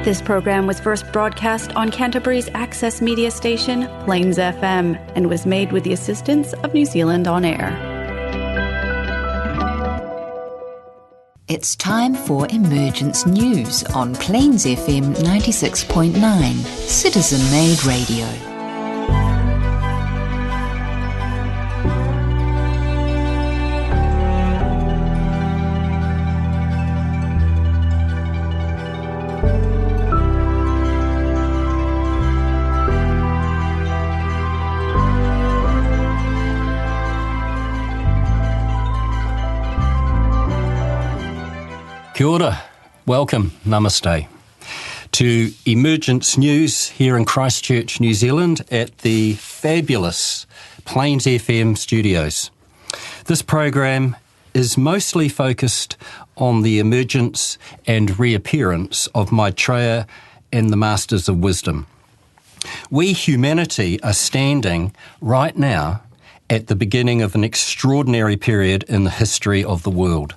This program was first broadcast on Canterbury's access media station, Plains FM, and was made with the assistance of New Zealand On Air. It's time for Emergence News on Plains FM 96.9, citizen-made radio. Kia ora, welcome, namaste, to Emergence News here in Christchurch, New Zealand at the fabulous Plains FM studios. This program is mostly focused on the emergence and reappearance of Maitreya and the Masters of Wisdom. We, humanity, are standing right now at the beginning of an extraordinary period in the history of the world.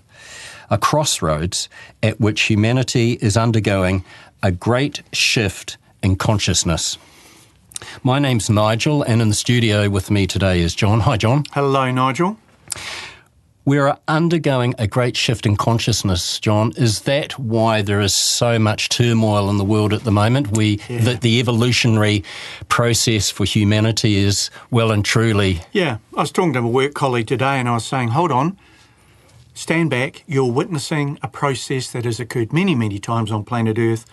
A crossroads at which humanity is undergoing a great shift in consciousness. My name's Nigel, and in the studio with me today is John. Hi, John. Hello, Nigel. We're undergoing a great shift in consciousness, John. Is that why there is so much turmoil in the world at the moment? The evolutionary process for humanity is well and truly... Yeah, I was talking to a work colleague today and I was saying, hold on, stand back, you're witnessing a process that has occurred many, many times on planet Earth.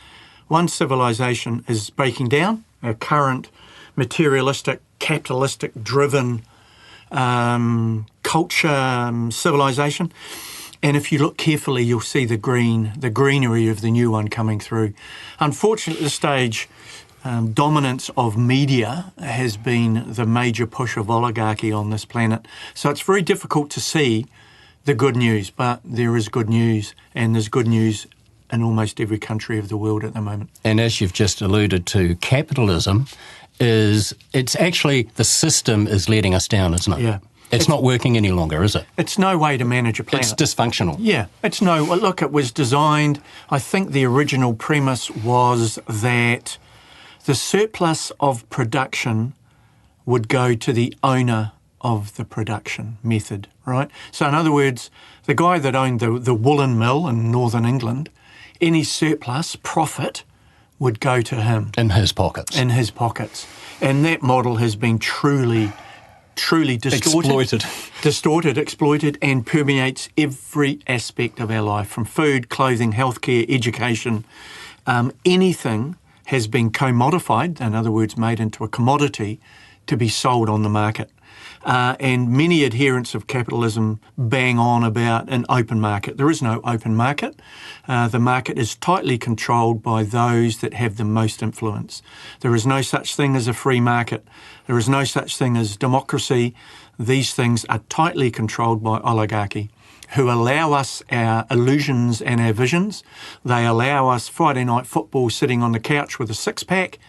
One civilization is breaking down, our current materialistic, capitalistic driven culture, civilization. And if you look carefully, you'll see the greenery of the new one coming through. Unfortunately, at this stage, dominance of media has been the major push of oligarchy on this planet. So it's very difficult to see the good news, but there is good news, and there's good news in almost every country of the world at the moment. And as you've just alluded to, capitalism it's actually, the system is letting us down, isn't it? Yeah. It's not working any longer, is it? It's no way to manage a planet. It's dysfunctional. Yeah. Look, it was designed, I think the original premise was that the surplus of production would go to the owner of the production method, right? So in other words, the guy that owned the woolen mill in northern England, any surplus profit would go to him. In his pockets. And that model has been truly distorted, exploited, and permeates every aspect of our life, from food, clothing, healthcare, education. Anything has been commodified, in other words, made into a commodity to be sold on the market. And many adherents of capitalism bang on about an open market. There is no open market. The market is tightly controlled by those that have the most influence. There is no such thing as a free market. There is no such thing as democracy. These things are tightly controlled by oligarchy, who allow us our illusions and our visions. They allow us Friday night football sitting on the couch with a six-pack,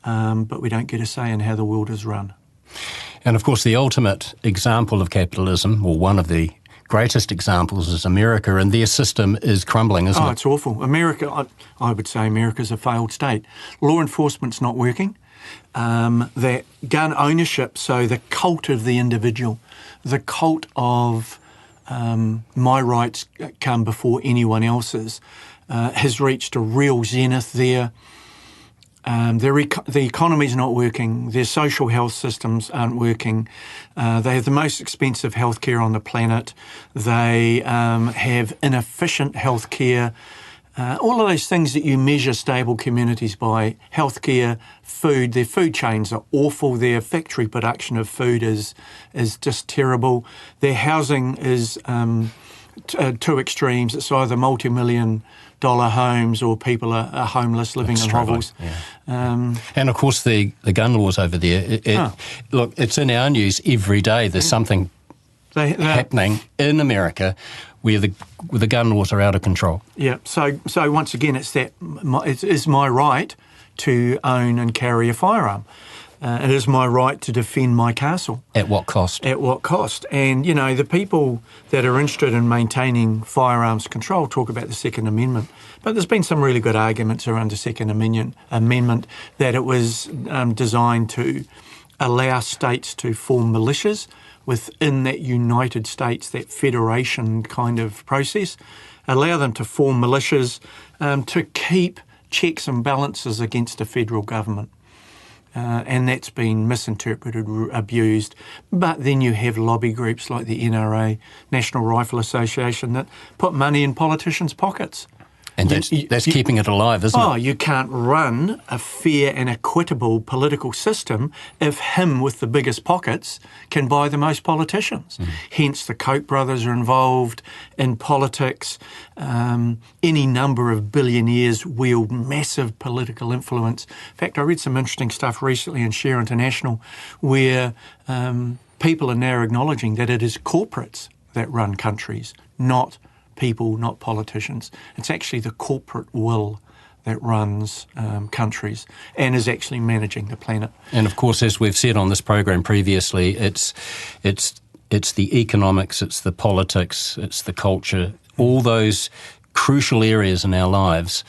but we don't get a say in how the world is run. And of course, the ultimate example of capitalism, or one of the greatest examples, is America, and their system is crumbling, isn't it? Oh, it's awful. America, I would say America's a failed state. Law enforcement's not working. That gun ownership, so the cult of the individual, the cult of my rights come before anyone else's, has reached a real zenith there. The economy's not working, their social health systems aren't working, they have the most expensive healthcare on the planet, they have inefficient healthcare, all of those things that you measure stable communities by. Healthcare, food, their food chains are awful, their factory production of food is just terrible, their housing is two extremes. It's either multi-million-dollar homes or people are homeless living in hovels. Yeah. And of course the gun laws over there. Look, it's in our news every day. There's something happening in America where the gun laws are out of control. Yeah. So once again, it's my right to own and carry a firearm. It is my right to defend my castle. At what cost? At what cost? And, you know, the people that are interested in maintaining firearms control talk about the Second Amendment. But there's been some really good arguments around the Second Amendment that it was designed to allow states to form militias within that United States, that federation kind of process, allow them to form militias to keep checks and balances against the federal government. And that's been misinterpreted, abused. But then you have lobby groups like the NRA, National Rifle Association, that put money in politicians' pockets. And that's keeping it alive, isn't it? You can't run a fair and equitable political system if him with the biggest pockets can buy the most politicians. Hence the Koch brothers are involved in politics. Any number of billionaires wield massive political influence. In fact, I read some interesting stuff recently in Share International where people are now acknowledging that it is corporates that run countries, not people, not politicians. It's actually the corporate will that runs countries and is actually managing the planet. And of course, as we've said on this program previously, it's the economics, it's the politics, it's the culture, all those crucial areas in our lives.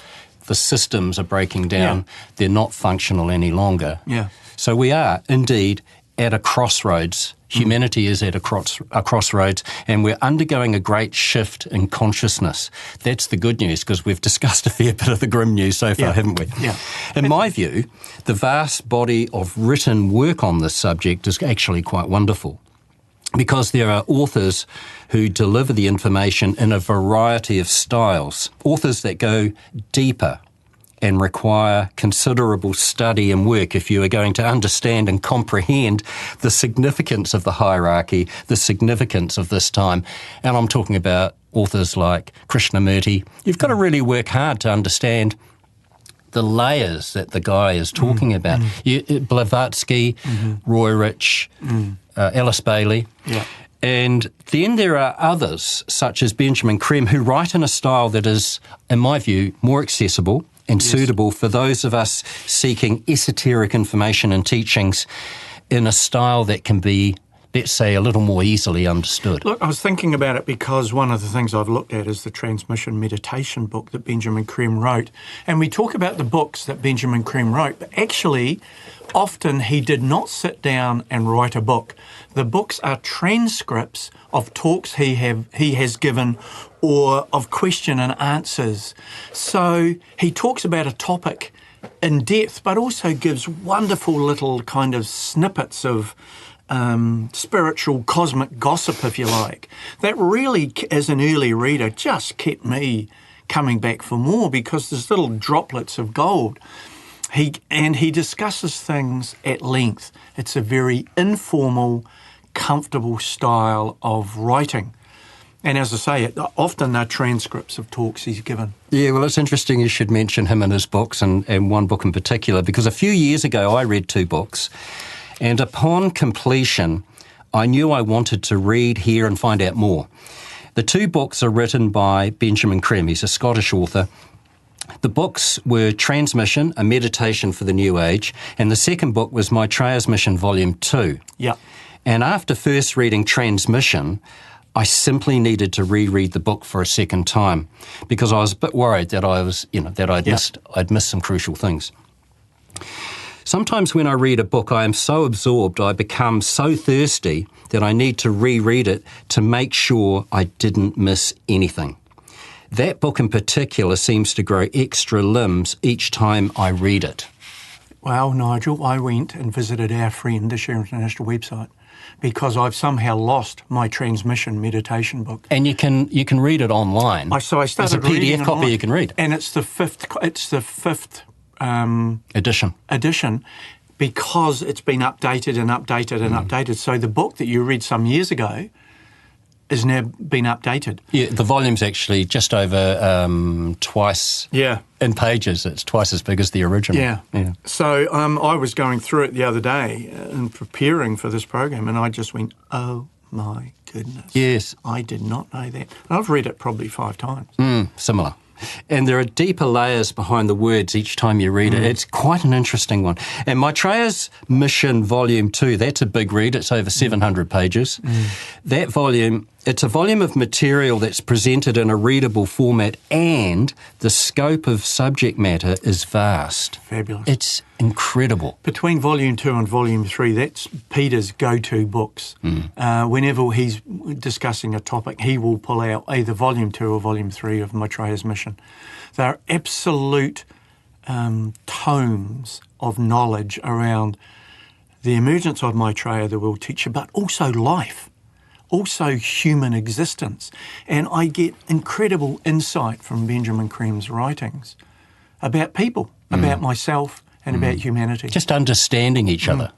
The systems are breaking down. They're not functional any longer. So we are indeed at a crossroads. Humanity is at a crossroads, and we're undergoing a great shift in consciousness. That's the good news, because we've discussed a fair bit of the grim news so far, haven't we? In my view, the vast body of written work on this subject is actually quite wonderful, because there are authors who deliver the information in a variety of styles, authors that go deeper and require considerable study and work if you are going to understand and comprehend the significance of the hierarchy, the significance of this time. And I'm talking about authors like Krishnamurti. You've got to really work hard to understand the layers that the guy is talking about. Blavatsky, Roy Rich, Alice Bailey. And then there are others, such as Benjamin Creme, who write in a style that is, in my view, more accessible and suitable for those of us seeking esoteric information and teachings in a style that can be, let's say, a little more easily understood. Look, I was thinking about it because one of the things I've looked at is the Transmission Meditation book that Benjamin Creme wrote. And we talk about the books that Benjamin Creme wrote, but actually, often he did not sit down and write a book. The books are transcripts of talks he has given or of question and answers. So he talks about a topic in depth, but also gives wonderful little kind of snippets of spiritual cosmic gossip, if you like, that really, as an early reader, just kept me coming back for more, because there's little droplets of gold. He discusses things at length. It's a very informal, comfortable style of writing. And as I say, often they're transcripts of talks he's given. Yeah, well, it's interesting you should mention him in his books, and one book in particular, because a few years ago I read 2 books, and upon completion I knew I wanted to read, hear and find out more. The 2 books are written by Benjamin Creme. He's a Scottish author. The books were Transmission, A Meditation for the New Age, and the second book was Maitreya's Mission, Volume 2. And after first reading Transmission, I simply needed to reread the book for a second time, because I was a bit worried that I'd missed some crucial things. Sometimes when I read a book, I am so absorbed, I become so thirsty that I need to reread it to make sure I didn't miss anything. That book in particular seems to grow extra limbs each time I read it. Well, Nigel, I went and visited our friend, the Share International website, because I've somehow lost my Transmission Meditation book. And you can read it online. So I started reading reading it. There's a PDF copy online, you can read. and it's the fifth edition, because it's been updated and updated and updated. So the book that you read some years ago has now been updated. Yeah, the volume's actually just over twice in pages. It's twice as big as the original. Yeah. So I was going through it the other day and preparing for this program, and I just went, oh my goodness. Yes. I did not know that. And I've read it probably 5 times. Similar. And there are deeper layers behind the words each time you read it. It's quite an interesting one. And Maitreya's Mission Volume 2, that's a big read. It's over 700 pages. That volume, it's a volume of material that's presented in a readable format, and the scope of subject matter is vast. Fabulous. It's incredible. Between Volume 2 and Volume 3, that's Peter's go-to books. Whenever he's discussing a topic, he will pull out either Volume 2 or Volume 3 of Maitreya's Mission. They're absolute tomes of knowledge around the emergence of Maitreya the World Teacher, but also life, also human existence. And I get incredible insight from Benjamin Creme's writings about people, about myself, and about humanity. Just understanding each other.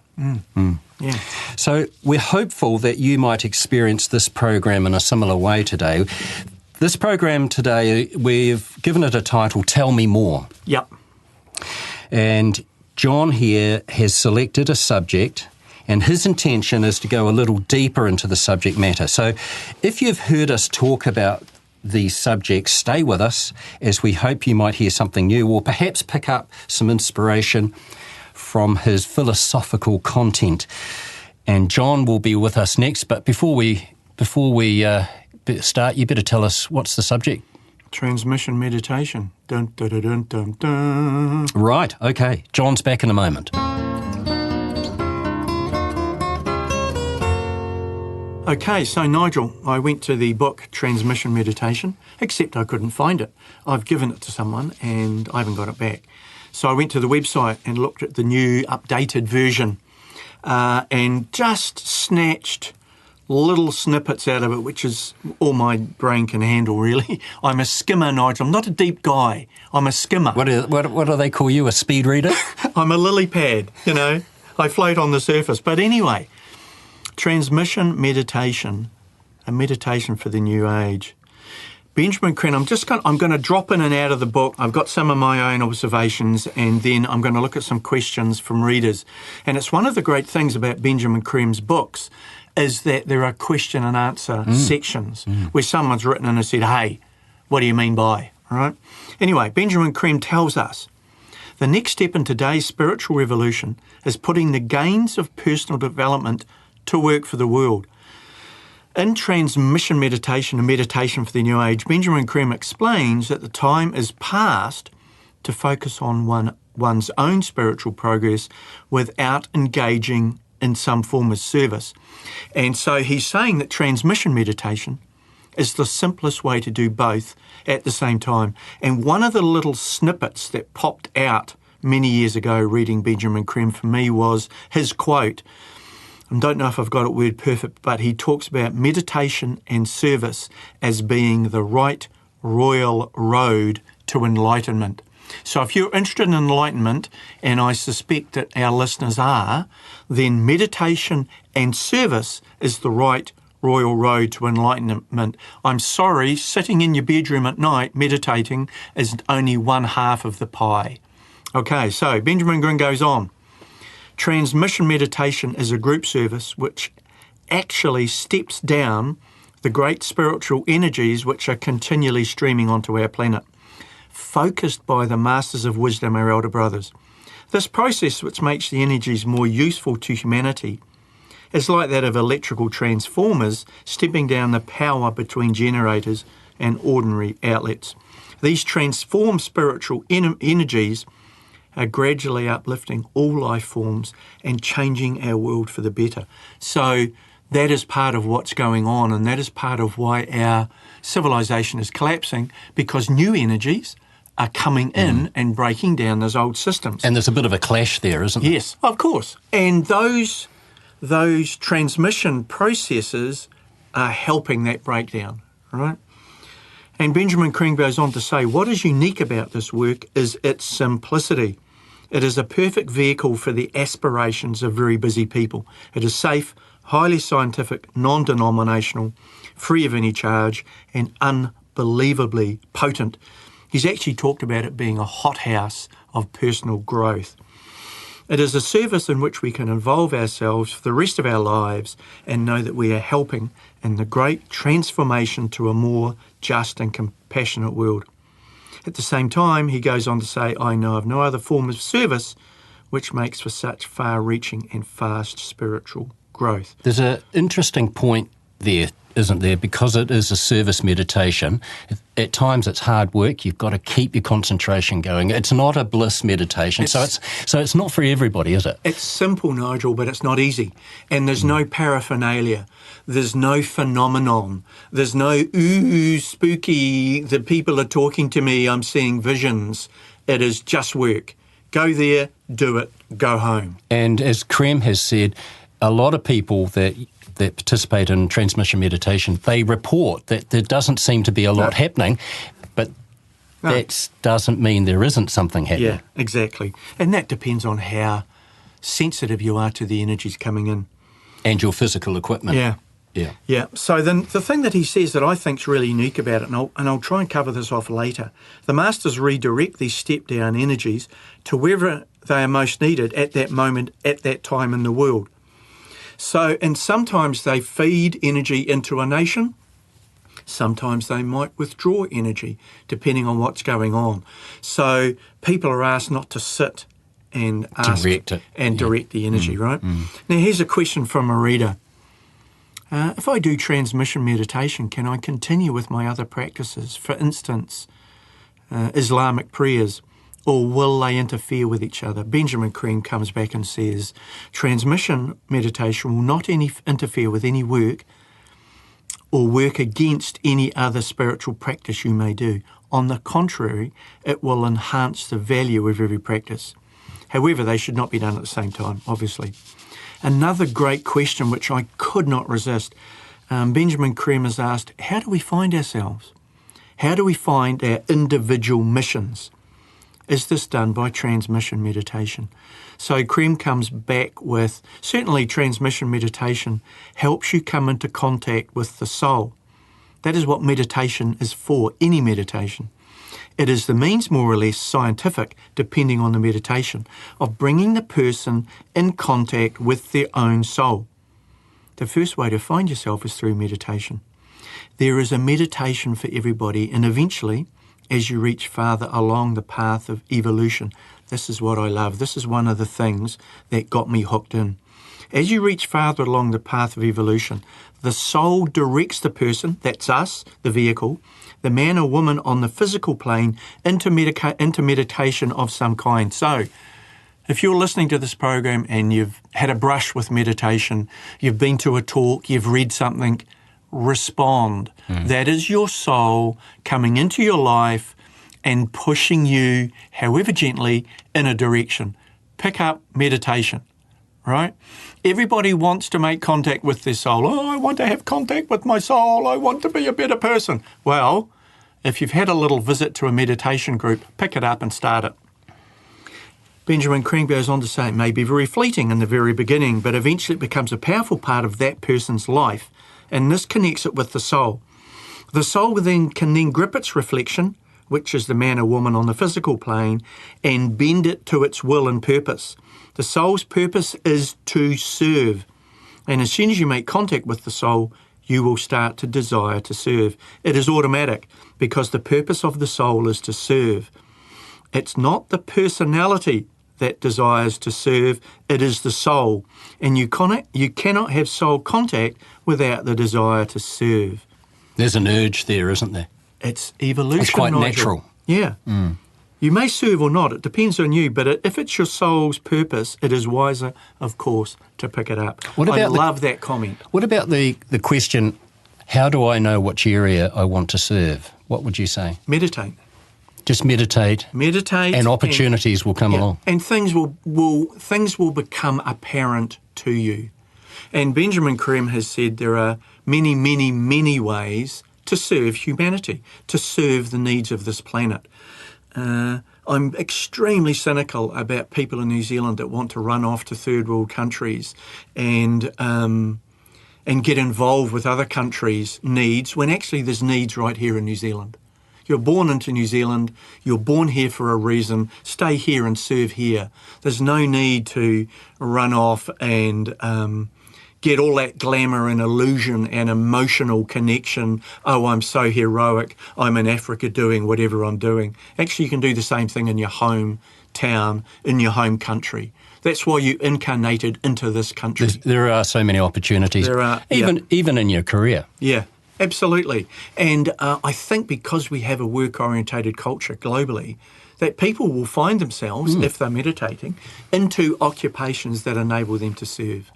Yeah. So we're hopeful that you might experience this program in a similar way today. This program today, we've given it a title, Tell Me More. Yep. And John here has selected a subject, and his intention is to go a little deeper into the subject matter. So if you've heard us talk about these subjects, stay with us, as we hope you might hear something new, or perhaps pick up some inspiration from his philosophical content. And John will be with us next, but before we start, you better tell us, what's the subject? Transmission meditation. Dun, dun, dun, dun, dun, dun. Right, okay. John's back in a moment. Okay, so Nigel, I went to the book Transmission Meditation, except I couldn't find it. I've given it to someone and I haven't got it back. So I went to the website and looked at the new updated version and just snatched little snippets out of it, which is all my brain can handle, really. I'm a skimmer, Nigel. I'm not a deep guy. I'm a skimmer. What do they call you, a speed reader? I'm a lily pad, you know. I float on the surface. But anyway, transmission meditation, a meditation for the new age. Benjamin Crane, I'm going to drop in and out of the book. I've got some of my own observations, and then I'm going to look at some questions from readers. And it's one of the great things about Benjamin Creme's books is that there are question and answer sections where someone's written in and said, hey, what do you mean by? All right. Anyway, Benjamin Creme tells us the next step in today's spiritual revolution is putting the gains of personal development to work for the world. In Transmission Meditation, a meditation for the new age, Benjamin Creme explains that the time is past to focus on one's own spiritual progress without engaging in some form of service. And so he's saying that transmission meditation is the simplest way to do both at the same time. And one of the little snippets that popped out many years ago reading Benjamin Creme for me was his quote. I don't know if I've got it word perfect, but he talks about meditation and service as being the right royal road to enlightenment. So if you're interested in enlightenment, and I suspect that our listeners are, then meditation and service is the right royal road to enlightenment. I'm sorry, sitting in your bedroom at night meditating is only one half of the pie. Okay, so Benjamin Green goes on. Transmission meditation is a group service which actually steps down the great spiritual energies which are continually streaming onto our planet, focused by the Masters of Wisdom, our elder brothers. This process, which makes the energies more useful to humanity, is like that of electrical transformers stepping down the power between generators and ordinary outlets. These transformed spiritual energies are gradually uplifting all life forms and changing our world for the better. So that is part of what's going on, and that is part of why our civilization is collapsing, because new energies are coming in and breaking down those old systems. And there's a bit of a clash there, isn't there? Yes, of course. And those transmission processes are helping that breakdown, right? And Benjamin Crane goes on to say, what is unique about this work is its simplicity. It is a perfect vehicle for the aspirations of very busy people. It is safe, highly scientific, non-denominational, free of any charge, and unbelievably potent. He's actually talked about it being a hothouse of personal growth. It is a service in which we can involve ourselves for the rest of our lives and know that we are helping in the great transformation to a more just and compassionate world. At the same time, he goes on to say, I know of no other form of service which makes for such far-reaching and fast spiritual growth. There's an interesting point there, isn't there? Because it is a service meditation, at times it's hard work. You've got to keep your concentration going. It's not a bliss meditation, so it's not for everybody, is it? It's simple, Nigel, but it's not easy. And there's no paraphernalia. There's no phenomenon. There's no, ooh, spooky, the people are talking to me, I'm seeing visions. It is just work. Go there, do it, go home. And as Krem has said, a lot of people that participate in transmission meditation, they report that there doesn't seem to be a lot happening, but that doesn't mean there isn't something happening. Yeah, exactly. And that depends on how sensitive you are to the energies coming in. And your physical equipment. Yeah. So then the thing that he says that I think is really unique about it, and I'll try and cover this off later, the masters redirect these step-down energies to wherever they are most needed at that moment, at that time in the world. So, and sometimes they feed energy into a nation. Sometimes they might withdraw energy, depending on what's going on. So people are asked not to sit and ask direct it. And direct the energy, right? Now, here's a question from a reader. If I do transmission meditation, can I continue with my other practices? For instance, Islamic prayers, or will they interfere with each other? Benjamin Krem comes back and says, transmission meditation will not interfere with any work or work against any other spiritual practice you may do. On the contrary, it will enhance the value of every practice. However, they should not be done at the same time, obviously. Another great question which I could not resist, Benjamin Krem has asked, how do we find ourselves? How do we find our individual missions? Is this done by transmission meditation? So Krem comes back with, certainly transmission meditation helps you come into contact with the soul. That is what meditation is for, any meditation. It is the means, more or less scientific, depending on the meditation, of bringing the person in contact with their own soul. The first way to find yourself is through meditation. There is a meditation for everybody, and eventually, as you reach farther along the path of evolution, this is what I love. This is one of the things that got me hooked in. As you reach farther along the path of evolution, the soul directs the person, that's us, the vehicle, the man or woman on the physical plane, into meditation of some kind. So, if you're listening to this program and you've had a brush with meditation, you've been to a talk, you've read something, respond. That is your soul coming into your life and pushing you, however gently, in a direction. Pick up meditation, right? Everybody wants to make contact with their soul. Oh, I want to have contact with my soul. I want to be a better person. Well, if you've had a little visit to a meditation group, pick it up and start it. Benjamin Krem goes on to say it may be very fleeting in the very beginning, but eventually it becomes a powerful part of that person's life, and this connects it with the soul. The soul can then grip its reflection, which is the man or woman on the physical plane, and bend it to its will and purpose. The soul's purpose is to serve. And as soon as you make contact with the soul, you will start to desire to serve. It is automatic because the purpose of the soul is to serve. It's not the personality that desires to serve, it is the soul. And you cannot have soul contact without the desire to serve. There's an urge there, isn't there? It's evolution. It's quite Nigel. natural. Yeah. You may serve or not, it depends on you, but if it's your soul's purpose, it is wiser, of course, to pick it up. I love that comment. What about the question, how do I know which area I want to serve? What would you say? Meditate. Just meditate. Meditate. And opportunities will come along. And things will become apparent to you. And Benjamin Krem has said there are many, many, many ways to serve humanity, to serve the needs of this planet. I'm extremely cynical about people in New Zealand that want to run off to third world countries and get involved with other countries' needs when actually there's needs right here in New Zealand. You're born into New Zealand, you're born here for a reason, stay here and serve here. There's no need to run off and get all that glamour and illusion and emotional connection. Oh, I'm so heroic. I'm in Africa doing whatever I'm doing. Actually, you can do the same thing in your hometown, in your home country. That's why you incarnated into this country. There are so many opportunities. There are, even in your career. Yeah, absolutely. And I think because we have a work-orientated culture globally, that people will find themselves, if they're meditating, into occupations that enable them to serve.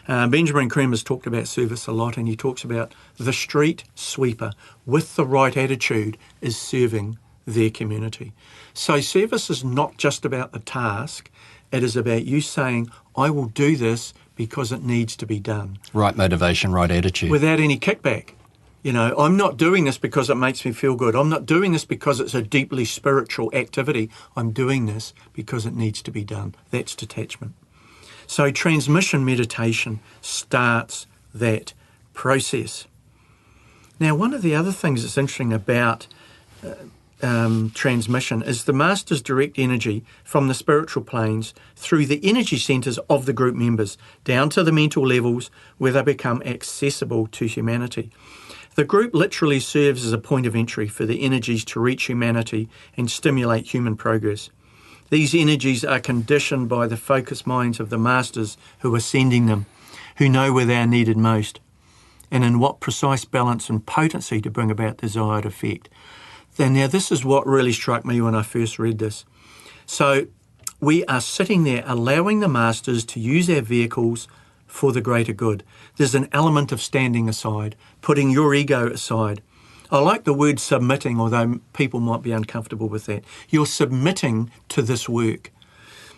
Benjamin Creme has talked about service a lot, and he talks about the street sweeper with the right attitude is serving their community. So service is not just about the task, it is about you saying, I will do this because it needs to be done. Right motivation, right attitude. Without any kickback. You know, I'm not doing this because it makes me feel good. I'm not doing this because it's a deeply spiritual activity. I'm doing this because it needs to be done. That's detachment. So transmission meditation starts that process. Now, one of the other things that's interesting about transmission is the Master's direct energy from the spiritual planes through the energy centres of the group members down to the mental levels where they become accessible to humanity. The group literally serves as a point of entry for the energies to reach humanity and stimulate human progress. These energies are conditioned by the focused minds of the Masters who are sending them, who know where they are needed most, and in what precise balance and potency to bring about desired effect. Now, this is what really struck me when I first read this. So we are sitting there allowing the Masters to use our vehicles for the greater good. There's an element of standing aside, putting your ego aside. I like the word submitting, although people might be uncomfortable with that. You're submitting to this work.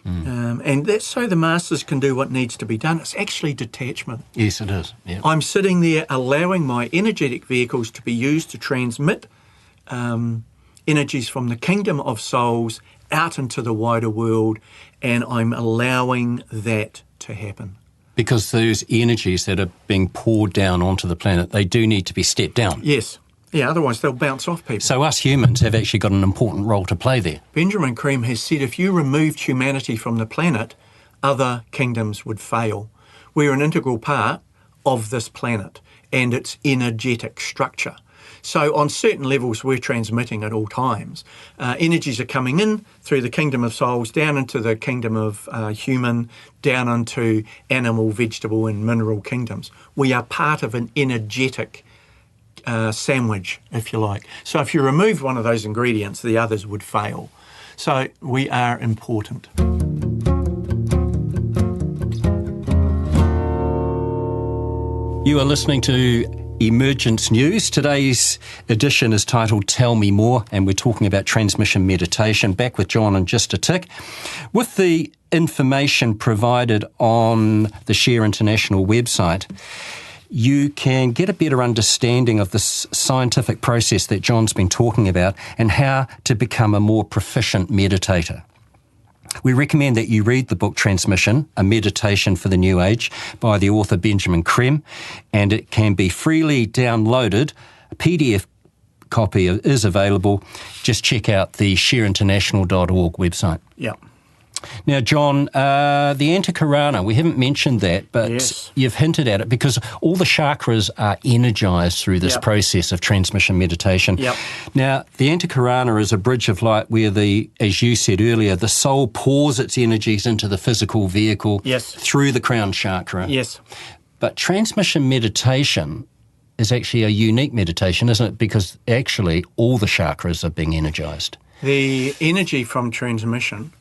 And that's so the Masters can do what needs to be done. It's actually detachment. Yes, it is. Yep. I'm sitting there allowing my energetic vehicles to be used to transmit energies from the kingdom of souls out into the wider world, and I'm allowing that to happen. Because those energies that are being poured down onto the planet, they do need to be stepped down. Yes. Yeah, otherwise they'll bounce off people. So us humans have actually got an important role to play there. Benjamin Creme has said if you removed humanity from the planet, other kingdoms would fail. We're an integral part of this planet and its energetic structure. So on certain levels, we're transmitting at all times. Energies are coming in through the kingdom of souls, down into the kingdom of human, down into animal, vegetable and mineral kingdoms. We are part of an energetic sandwich, if you like. So if you remove one of those ingredients, the others would fail. So we are important. You are listening to Emergence News. Today's edition is titled Tell Me More, and we're talking about transmission meditation. Back with John in just a tick. With the information provided on the Share International website, you can get a better understanding of this scientific process that John's been talking about and how to become a more proficient meditator. We recommend that you read the book Transmission, A Meditation for the New Age by the author Benjamin Creme, and it can be freely downloaded. A PDF copy is available. Just check out the shareinternational.org website. Yeah. Now, John, the Antakarana, we haven't mentioned that, but yes, you've hinted at it because all the chakras are energised through this process of transmission meditation. Yep. Now, the Antakarana is a bridge of light where as you said earlier, the soul pours its energies into the physical vehicle through the crown chakra. Yes. But transmission meditation is actually a unique meditation, isn't it? Because actually all the chakras are being energised. The energy from transmission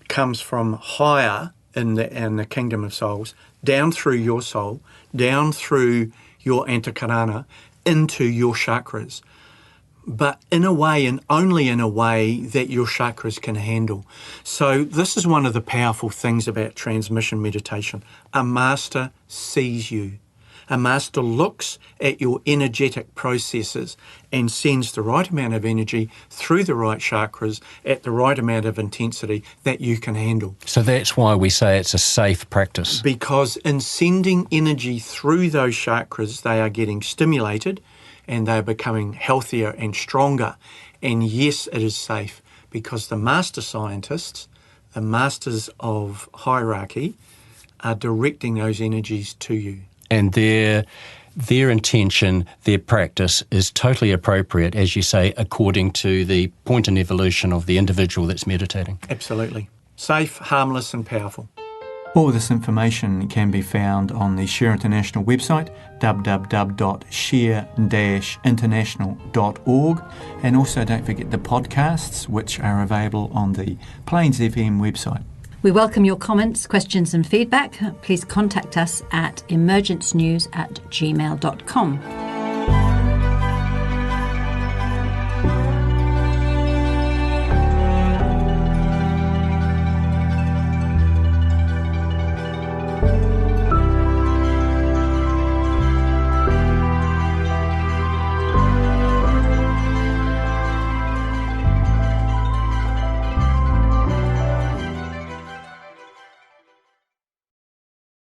comes from higher in the kingdom of souls, down through your soul, down through your Antakarana, into your chakras. But in a way, and only in a way, that your chakras can handle. So this is one of the powerful things about transmission meditation. A master sees you. A master looks at your energetic processes and sends the right amount of energy through the right chakras at the right amount of intensity that you can handle. So that's why we say it's a safe practice. Because in sending energy through those chakras, they are getting stimulated and they're becoming healthier and stronger. And yes, it is safe because the master scientists, the masters of hierarchy, are directing those energies to you. And their intention, their practice is totally appropriate, as you say, according to the point in evolution of the individual that's meditating. Absolutely. Safe, harmless and powerful. All this information can be found on the Share International website, www.share-international.org, and also don't forget the podcasts, which are available on the Plains FM website. We welcome your comments, questions and feedback. Please contact us at emergencenews@gmail.com.